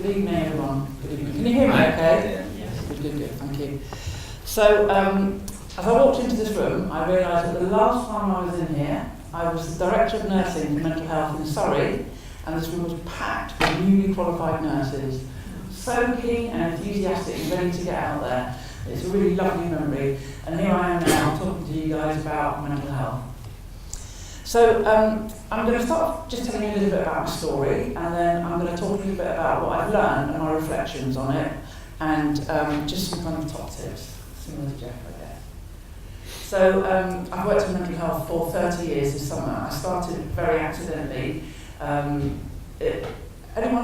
Good evening, everyone. Good evening. Can you hear me okay? Yes. Good, thank you. So, as I walked into this room, I realised that the last time I was in here, I was the Director of Nursing for Mental Health in Surrey, and this room was packed with newly qualified nurses. So keen and enthusiastic and ready to get out there. It's a really lovely memory, and here I am now talking to you guys about mental health. So I'm going to start off just telling you a little bit about my story, and then I'm going to talk a little bit about what I've learned and my reflections on it, and just some kind of top tips, similar to Jeff, I guess. So I've worked in mental health for 30 years this summer. I started very accidentally. Anyone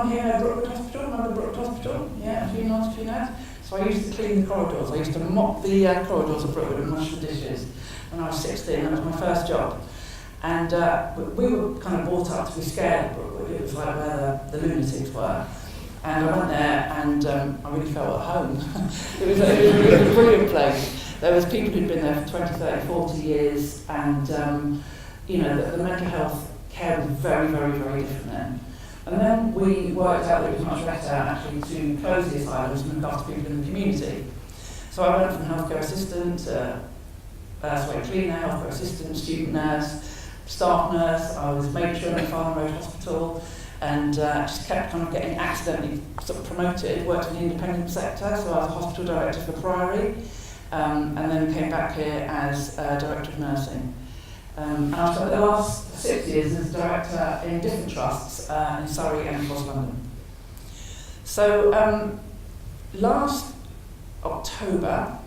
here know Brookwood Hospital? Remember Brookwood Hospital? Yeah, a few nods, So I used to clean the corridors. I used to mop the corridors of Brookwood and wash the dishes. When I was 16, that was my first job. And we were kind of brought up to be scared of Brookwood. It was like where the lunatics were. And I went there and I really felt at home. it was a brilliant place. There was people who'd been there for 20, 30, 40 years, and the mental health care was very, very, very different then. And then we worked out that it was much better actually to close the asylums and look after people in the community. So I went from healthcare assistant to cleaner, healthcare assistant, student nurse, staff nurse. I was matron at Farnham Road Hospital, and just kept kind of getting accidentally sort of promoted. Worked in the independent sector, so I was a hospital director for Priory, and then came back here as director of nursing. And I've spent the last 6 years as director in different trusts in Surrey and across London. So last October,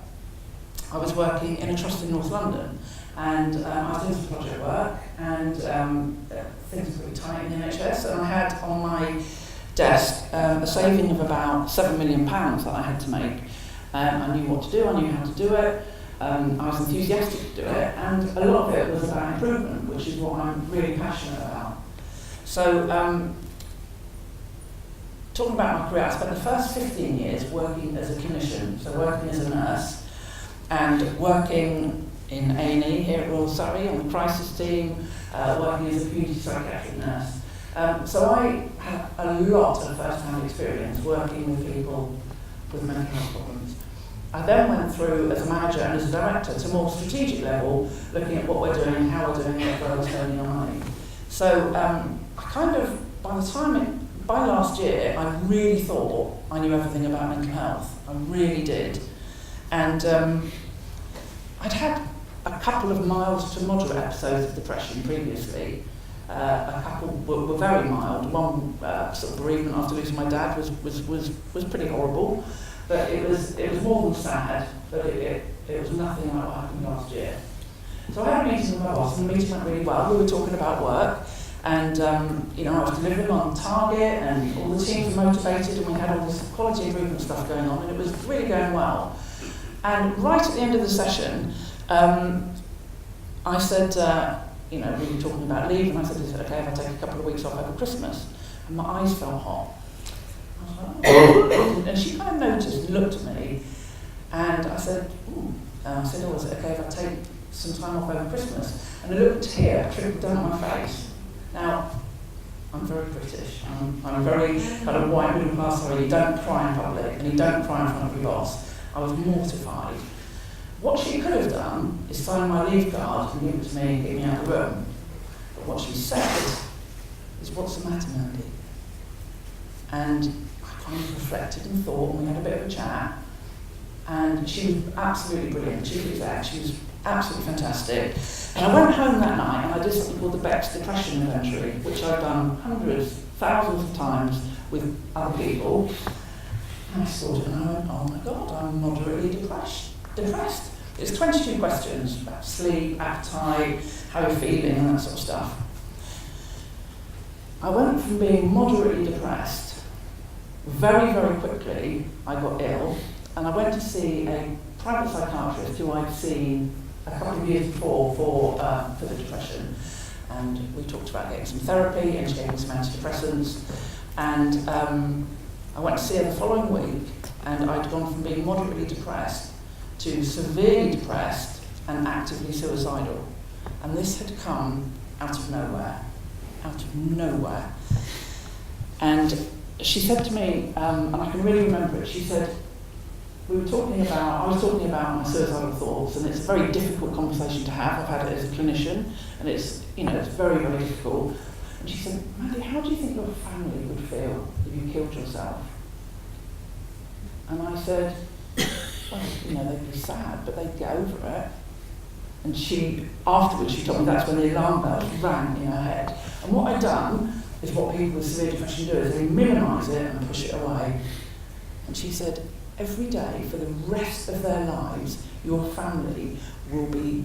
I was working in a trust in North London, and I was doing some project work, and things were really tight in the NHS, and I had on my desk a saving of about £7 million that I had to make. I knew what to do, I knew how to do it. I was enthusiastic to do it, and a lot of it was about improvement, which is what I'm really passionate about. So, talking about my career, I spent the first 15 years working as a clinician, so working as a nurse, and working in A&E here at Royal Surrey on the crisis team, working as a community psychiatric nurse. So I had a lot of first-hand experience working with people with mental health problems. I then went through as a manager and as a director to more strategic level, looking at what we're doing, how we're doing it, where we're spending our money. So I kind of, by last year, I really thought I knew everything about mental health. I really did. And I'd had a couple of mild to moderate episodes of depression previously. A couple were very mild. One sort of bereavement after losing my dad was pretty horrible. But it was more than sad, but it was nothing like what happened last year. So I had a meeting with my boss, and the meeting went really well. We were talking about work, and I was delivering on target, and all the teams were motivated, and we had all this quality improvement stuff going on, and it was really going well. And right at the end of the session, I said, we were talking about leave, and I said, is it okay if I take a couple of weeks off over Christmas? And my eyes felt hot. And she kind of noticed and looked at me, and I said, is it okay if I take some time off over Christmas? And a little tear trickled down my face. Now, I'm very British. I'm very kind of white middle class. Sorry, you don't cry in public, and you don't cry in front of your boss. I was mortified. What she could have done is sign my leave card and give it to me and get me out of the room. But what she said is, "What's the matter, Mandy?" And I kind of reflected and thought, and we had a bit of a chat. And she was absolutely brilliant. She was absolutely fantastic. And I went home that night and I did something called the Beck's Depression Inventory, which I've done hundreds, thousands of times with other people. And I saw it and I went, oh my God, I'm moderately depressed. It's 22 questions about sleep, appetite, how you're feeling, and that sort of stuff. I went from being moderately depressed. Very, very quickly, I got ill, and I went to see a private psychiatrist who I'd seen a couple of years before for the depression. And we talked about getting some therapy, and she gave me some antidepressants. And I went to see her the following week, and I'd gone from being moderately depressed to severely depressed and actively suicidal. And this had come out of nowhere. And she said to me, and I can really remember it, she said, I was talking about my suicidal thoughts, and it's a very difficult conversation to have. I've had it as a clinician, and it's very, very difficult. And she said, Mandy, how do you think your family would feel if you killed yourself? And I said, well, they'd be sad, but they'd get over it. And afterwards she told me that's when the alarm bells rang in her head. And what I'd done is what people with severe depression do, is they minimise it and push it away. And she said, every day for the rest of their lives, your family will be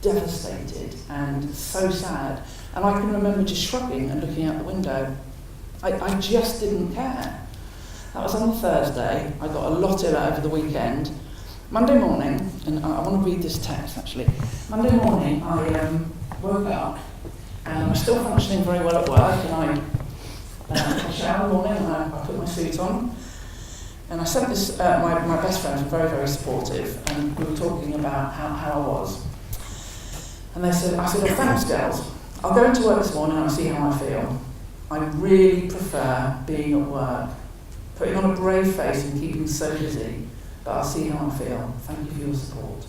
devastated and so sad. And I can remember just shrugging and looking out the window. I just didn't care. That was on a Thursday. I got a lot iller over the weekend. Monday morning, and I want to read this text actually. Monday morning, I woke up and I'm still functioning very well at work, and I shower in the morning and I put my suit on. And I sent this, my best friends were very, very supportive, and we were talking about how I was. And I said, well, thanks girls. I'll go into work this morning and I'll see how I feel. I really prefer being at work, putting on a brave face and keeping so busy, but I'll see how I feel. Thank you for your support.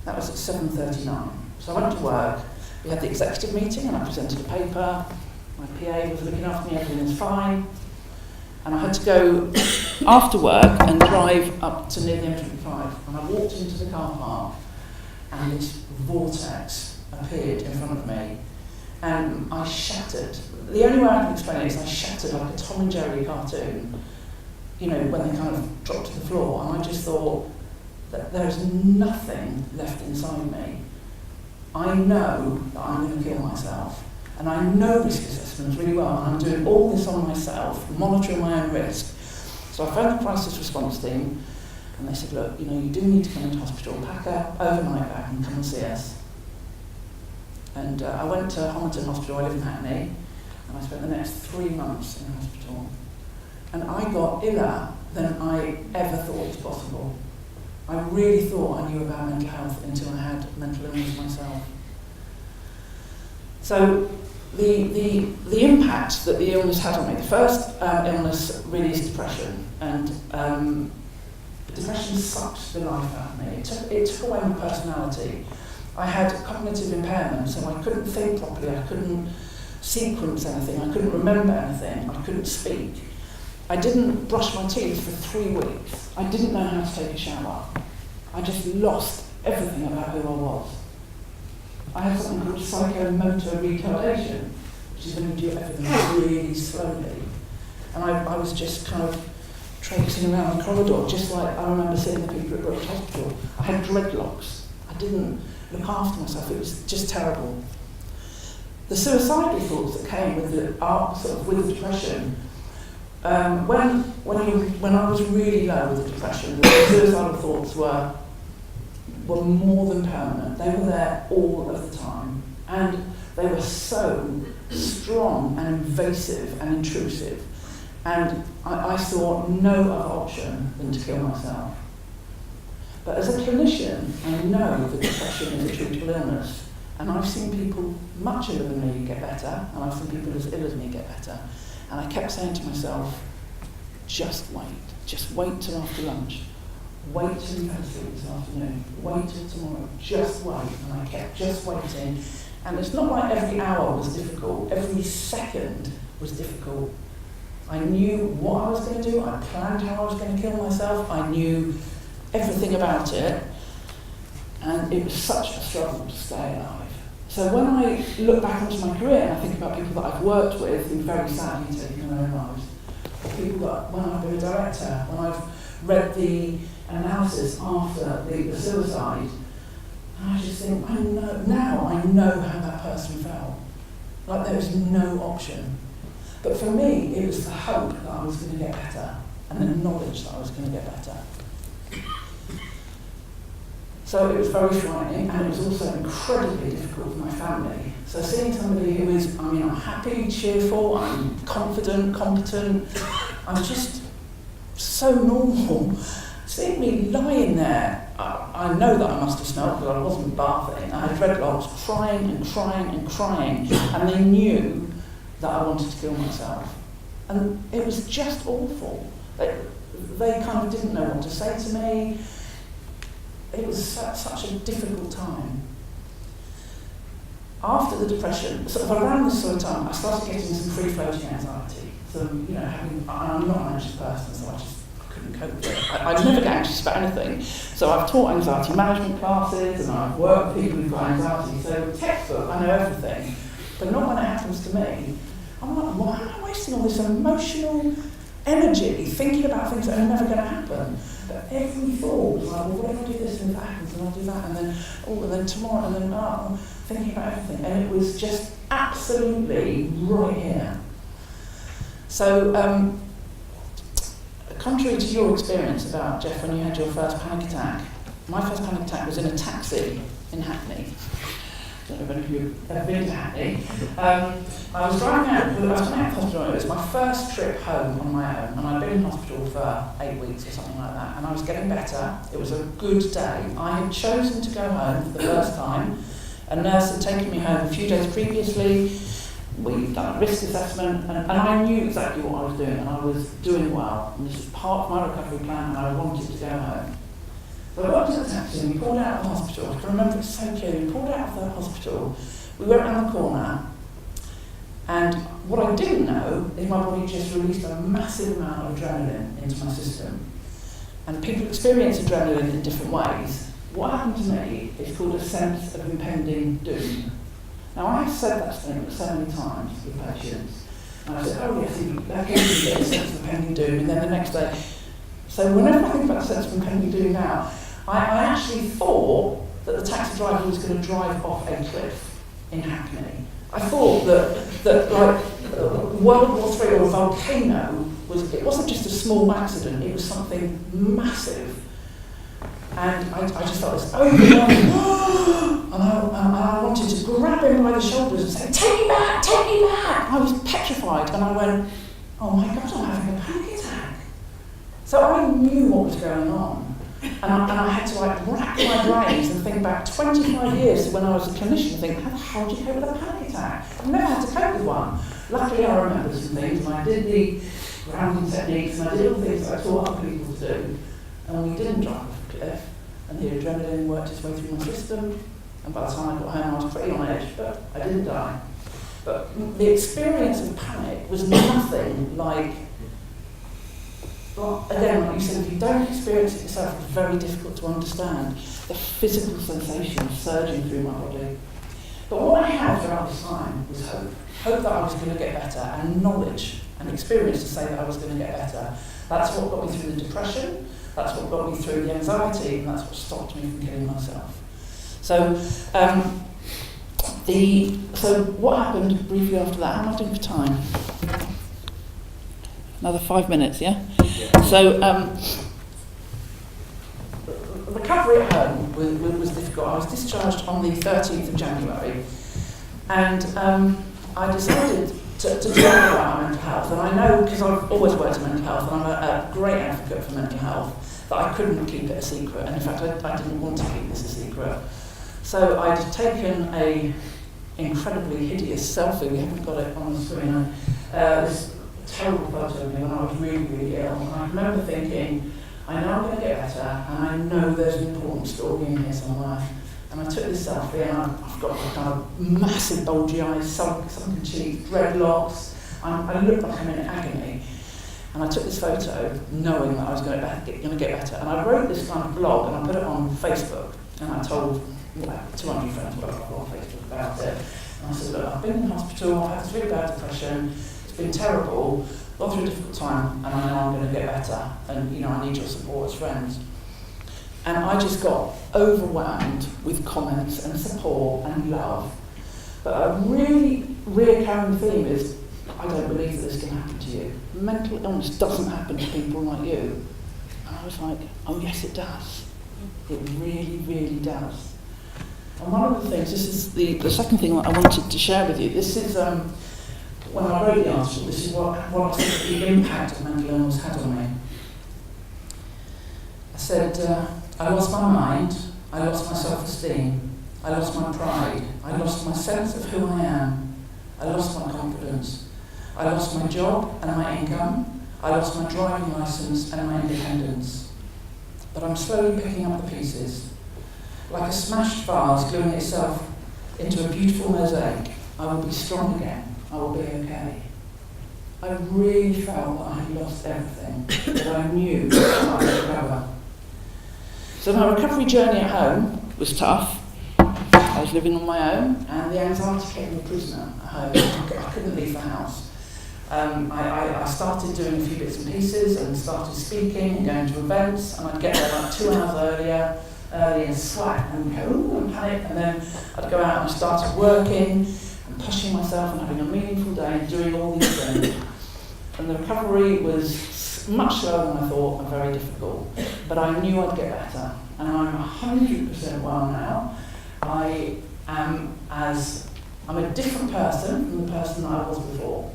That was at 7:39. So I went to work, we had the executive meeting and I presented a paper, my PA was looking after me, everything was fine. And I had to go after work and drive up to near the M25. And I walked into the car park and this vortex appeared in front of me. And I shattered. The only way I can explain it is I shattered like a Tom and Jerry cartoon, when they kind of dropped to the floor. And I just thought that there's nothing left inside me. I know that I'm going to kill myself. And I know risk assessments really well, and I'm doing all this on myself, monitoring my own risk. So I phoned the crisis response team, and they said, look, you do need to come into hospital, pack a overnight bag and come and see us. And I went to Homerton Hospital, I live in Hackney, and I spent the next 3 months in hospital. And I got iller than I ever thought was possible. I really thought I knew about mental health until I had mental illness myself. So the impact that the illness had on me, the first illness really is depression, and depression sucked the life out of me. It took away my personality. I had cognitive impairment, so I couldn't think properly, I couldn't sequence anything, I couldn't remember anything, I couldn't speak. I didn't brush my teeth for 3 weeks. I didn't know how to take a shower. I just lost everything about who I was. I had something called psychomotor retardation, which is when you do everything really slowly. And I was just kind of traipsing around the corridor, just like I remember seeing the people at Brooks Hospital. I had dreadlocks. I didn't look after myself. It was just terrible. The suicidal thoughts that came with the depression, when I was really low with the depression, the suicidal thoughts were more than permanent. They were there all of the time, and they were so strong and invasive and intrusive, and I saw no other option than to kill myself. But as a clinician, I know that depression is a treatable illness, and I've seen people much iller than me get better, and I've seen people as ill as me get better, and I kept saying to myself, just wait till after lunch. Wait till you have a sleep this afternoon. Wait till tomorrow. Just wait. And I kept just waiting. And it's not like every hour was difficult. Every second was difficult. I knew what I was going to do. I planned how I was going to kill myself. I knew everything about it. And it was such a struggle to stay alive. So when I look back onto my career and I think about people that I've worked with who very sadly taken their own lives, or people that, when I've been a director, when I've read the analysis after the suicide, and I just think, I know how that person felt. Like there was no option. But for me, it was the hope that I was going to get better, and the knowledge that I was going to get better. So it was very frightening, and it was also incredibly difficult for my family. So seeing somebody who is, I'm happy, cheerful, I'm confident, competent, I'm just so normal. Seeing me lying there, I know that I must have smelled because I wasn't bathing. I had dreadlocks, crying and crying and crying, and they knew that I wanted to kill myself. And it was just awful. They kind of didn't know what to say to me. It was such a difficult time. After the depression, sort of around this sort of time, I started getting some free-floating anxiety. So, I'm not an anxious person, so I just couldn't cope with it. I never get anxious about anything. So I've taught anxiety management classes, and I've worked with people who've got anxiety. So textbook, I know everything. But not when it happens to me. I'm like, why am I wasting all this emotional energy thinking about things that are never going to happen? But every thought was like, well, what if I do this and if that happens, and I'll do that, and then tomorrow, and then thinking about everything. And it was just absolutely right here. So, contrary to your experience about, Jeff, when you had your first panic attack, my first panic attack was in a taxi in Hackney. I don't know if you've ever been to Hackney. I was driving out, I was coming out of hospital. It was my first trip home on my own, and I'd been in hospital for 8 weeks or something like that, and I was getting better. It was a good day. I had chosen to go home for the first time. A nurse had taken me home a few days previously. We'd done a risk assessment, and I knew exactly what I was doing, and I was doing well. And this was part of my recovery plan, and I wanted to go home. So I got into the taxi and we pulled out of the hospital. I can remember it so clearly. We pulled out of the hospital, we went round the corner, and what I didn't know is my body just released a massive amount of adrenaline into my system. And people experience adrenaline in different ways. What happened to me is called a sense of impending doom. Now, I have said that statement so many times with patients. And I said, oh yes, that gives you a sense of impending doom, and then the next day. So whenever I think about the sense of impending doom now, I actually thought that the taxi driver was going to drive off a cliff in Hackney. I thought that World War III or a volcano it wasn't just a small accident, it was something massive. And I just felt this overwhelming, and I wanted to grab him by the shoulders and say, take me back, take me back. I was petrified, and I went, oh my God, I'm having a panic attack. So I knew what was going on. And I had to rack my brains and think back 25 years to when I was a clinician and think, how the hell do you cope with a panic attack? I've never had to cope with one. Luckily I remember some things, and I did the grounding techniques, and I did all the things that I taught other people to do. And we didn't drive off a cliff, and the adrenaline worked its way through my system, and by the time I got home I was pretty on edge, but I didn't die. But the experience of panic was nothing like, well, again, like you said, if you don't experience it yourself, it's very difficult to understand the physical sensation surging through my body. But what I had throughout this time was hope. Hope that I was going to get better, and knowledge and experience to say that I was going to get better. That's what got me through the depression, that's what got me through the anxiety, and that's what stopped me from killing myself. So, so what happened briefly after that? How am I doing for time? Another 5 minutes, yeah? So, recovery at home was difficult. I was discharged on the 13th of January, and I decided to talk about my mental health. And I know, because I've always worked in mental health, and I'm a great advocate for mental health, that I couldn't keep it a secret. And in fact, I didn't want to keep this a secret. So I'd taken a incredibly hideous selfie. We haven't got it on the screen. This terrible photo of me when I was really, really ill. And I remember thinking, I know I'm going to get better, and I know there's an important story in here somewhere. And I took this selfie, and I've got kind of massive bulgy eyes, sunken cheeks, dreadlocks. I look like I'm in agony. And I took this photo knowing that I was going to get better. And I wrote this kind of blog, and I put it on Facebook. And I told 200 friends what I've got on Facebook about it. And I said, look, I've been in hospital, I've had this really bad depression, it's been terrible, gone through a difficult time, and I know I'm going to get better. And, I need your support as friends. And I just got overwhelmed with comments and support and love. But a really recurring theme is, I don't believe that this can happen to you. Mental illness doesn't happen to people like you. And I was like, oh yes it does. It really, really does. And one of the things, this is the second thing that I wanted to share with you. This is, when I wrote the article, this is what I think the impact of mental illness had on me. I said, I lost my mind, I lost my self-esteem, I lost my pride, I lost my sense of who I am, I lost my confidence, I lost my job and my income. I lost my driving licence and my independence. But I'm slowly picking up the pieces. Like a smashed vase gluing itself into a beautiful mosaic, I will be strong again. I will be okay. I really felt that I had lost everything, but I knew that I would recover. So my recovery journey at home was tough. I was living on my own, and the anxiety kept me a prisoner at home. I couldn't leave the house. I started doing a few bits and pieces and started speaking and going to events, and I'd get there like 2 hours early and sweat and go, ooh, and panic, and then I'd go out and I started working and pushing myself and having a meaningful day and doing all these things. And the recovery was much slower than I thought and very difficult, but I knew I'd get better, and I'm 100% well now. I'm a different person from the person that I was before.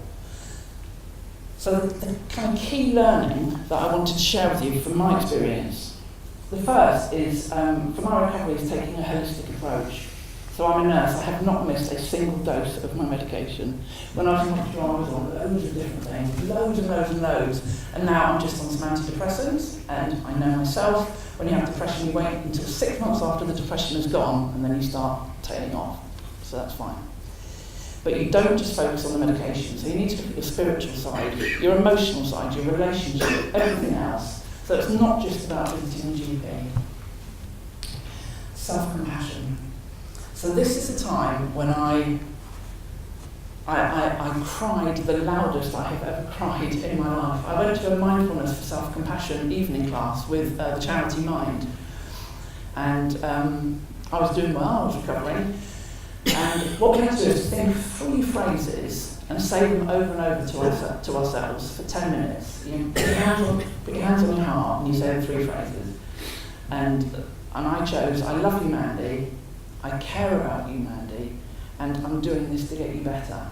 So the kind of key learning that I wanted to share with you from my experience, the first is, for my recovery, is taking a holistic approach. So I'm a nurse, I have not missed a single dose of my medication. When I was in hospital, I was on loads of different things, loads and loads and loads, and now I'm just on some antidepressants, and I know myself, when you have depression, you wait until 6 months after the depression is gone, and then you start tailing off. So that's fine. But you don't just focus on the medication, so you need to look at your spiritual side, your emotional side, your relationship, everything else. So it's not just about visiting a GP. Self-compassion. So this is a time when I cried the loudest I have ever cried in my life. I went to a mindfulness for self-compassion evening class with the charity Mind. And I was doing well, I was recovering. And what we have to do is think 3 phrases and say them over and over to ourselves for 10 minutes. You put your hands on your heart and you say the 3 phrases. And I chose, I love you, Mandy. I care about you, Mandy, and I'm doing this to get you better.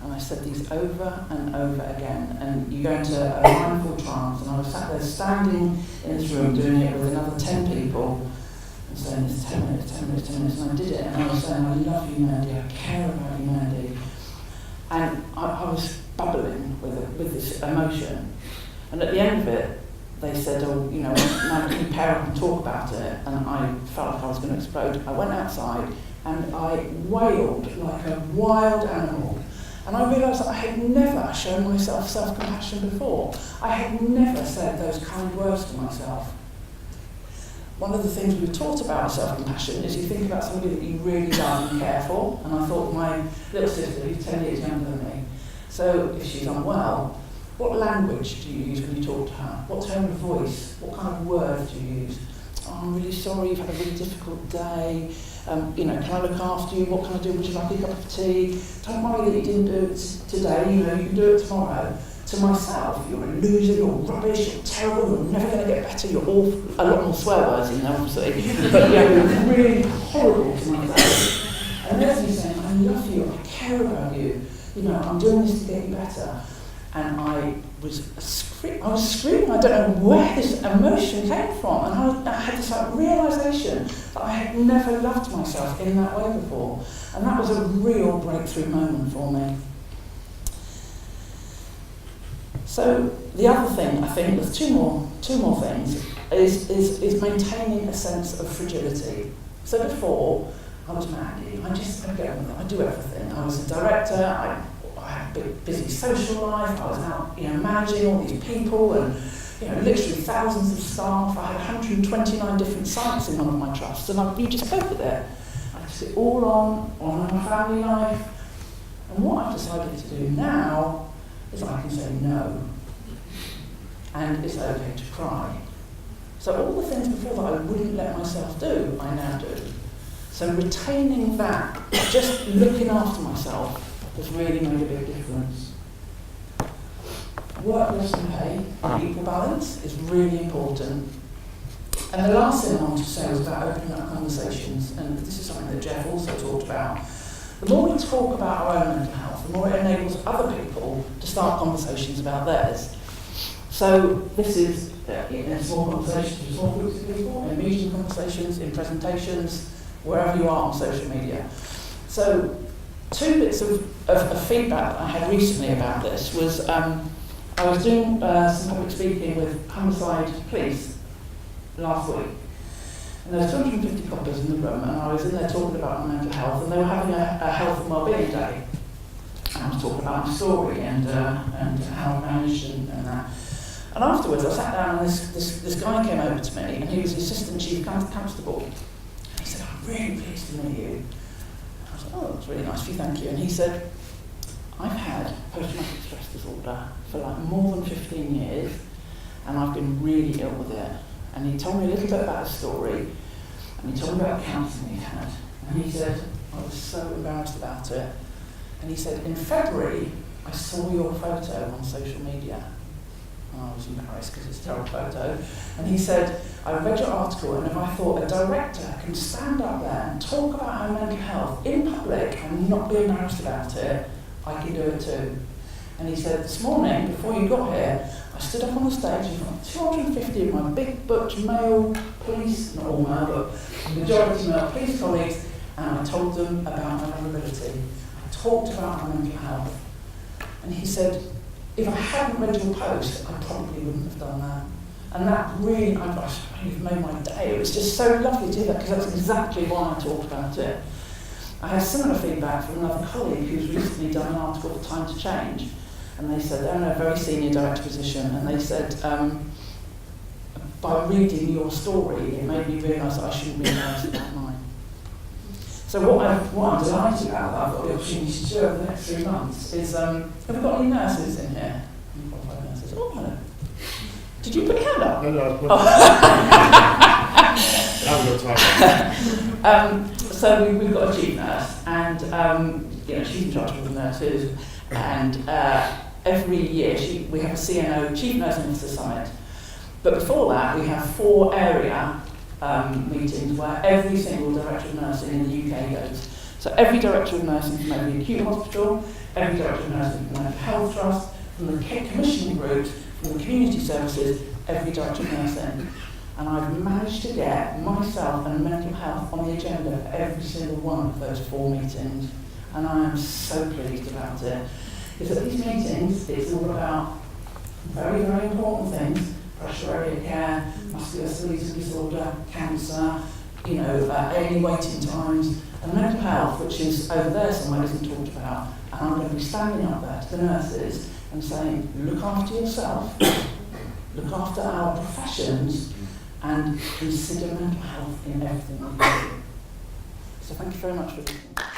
And I said these over and over again, and you go into a mindful trance, and I was sat there standing in this room doing it with another 10 people, and saying this 10 minutes, 10 minutes, 10 minutes, and I did it, and I was saying, I love you, Mandy, I care about you, Mandy. And I was bubbling with this emotion. And at the end of it, they said, oh, you know, now can you pair up and talk about it? And I felt like I was going to explode. I went outside and I wailed like a wild animal. And I realised that I had never shown myself self-compassion before. I had never said those kind words to myself. One of the things we were taught about self-compassion is you think about somebody that you really love and care for. And I thought my little sister, who's 10 years younger than me, so if she's unwell, what language do you use when you talk to her? What tone of voice? What kind of words do you use? Oh, I'm really sorry, you've had a really difficult day. You know, can I look after you? What can I do? Would you like a cup of tea? Don't worry that you didn't do it today, you know, you can do it tomorrow. To myself, you're a loser, you're rubbish, you're terrible, you're never going to get better, you're awful. A lot more swear words in there, obviously. But yeah, you're really horrible to myself. And there's me saying, I love you, I care about you. You know, I'm doing this to get you better. And I was screaming. I don't know where this emotion came from. And I had this realisation that I had never loved myself in that way before. And that was a real breakthrough moment for me. So the other thing, I think, there's two more things, is maintaining a sense of fragility. So before, I was Mandy. I do everything. I was a director. I had a busy social life. I was out, you know, managing all these people and, you know, literally thousands of staff. I had 129 different sites in one of my trusts, and you just cope with it. I took it all on my family life. And what I've decided to do now is I can say no. And it's okay to cry. So all the things before that I wouldn't let myself do, I now do. So retaining that, just looking after myself, has really made a big difference. Work less than pay, equal balance, is really important. And the last thing I want to say was about opening up conversations, and this is something that Jeff also talked about. The more we talk about our own mental health, the more it enables other people to start conversations about theirs. So this is in small conversations with small groups of people, in meeting conversations, in presentations, wherever you are on social media. So two bits of feedback that I had recently about this was I was doing some public speaking with homicide police last week. And there were 250 coppers in the room, and I was in there talking about my mental health, and they were having a health and wellbeing day. And I was talking about my story and how I managed and that. And afterwards, I sat down, and this guy came over to me, and he was the assistant chief constable. And he said, "I'm really pleased to meet you." I was like, "Oh, that's really nice of you, thank you." And he said, "I've had post-traumatic stress disorder for like more than 15 years, and I've been really ill with it." And he told me a little bit about his story, and he told me about the counselling he'd had. And he said, "I was so embarrassed about it." And he said, "In February, I saw your photo on social media." And I was embarrassed because it's a terrible photo. And he said, "I read your article, and if I thought a director can stand up there and talk about her mental health in public and not be embarrassed about it, I can do it too." And he said, "This morning, before you got here, I stood up on the stage in front of 250 of my big butch male police, not all male, but majority male police colleagues, and I told them about my vulnerability. I talked about my mental health." And he said, "If I hadn't read your post, I probably wouldn't have done that." And that really, you've made my day. It was just so lovely to hear that, because that's exactly why I talked about it. I had similar feedback from another colleague who's recently done an article for Time to Change. And they said, they're in a very senior director position, and they said, by reading your story, it made me realise that I shouldn't be embarrassed about mine. So what I'm delighted about that I've got the opportunity to do over the next 3 months is, have we got any nurses in here? Any qualified nurses? Oh, hello. Did you put your hand up? No, So we've got a chief nurse, and she's in charge of the nurses, and every year we have a CNO, Chief Nursing Officer Summit. But before that, we have 4 area meetings where every single director of nursing in the UK goes. So every director of nursing from every acute hospital, every director of nursing from the Mental Health Trust, from the commissioning groups, from the community services, every director of nursing. And I've managed to get myself and mental health on the agenda for every single one of those 4 meetings. And I am so pleased about it. Because at these meetings, it's all about very, very important things: pressure area care, musculoskeletal disorder, cancer, A&E waiting times, and mental health, which is over there somewhere, isn't talked about. And I'm going to be standing up there to the nurses and saying, look after yourself, look after our professions, and consider mental health in everything we do. So thank you very much for listening.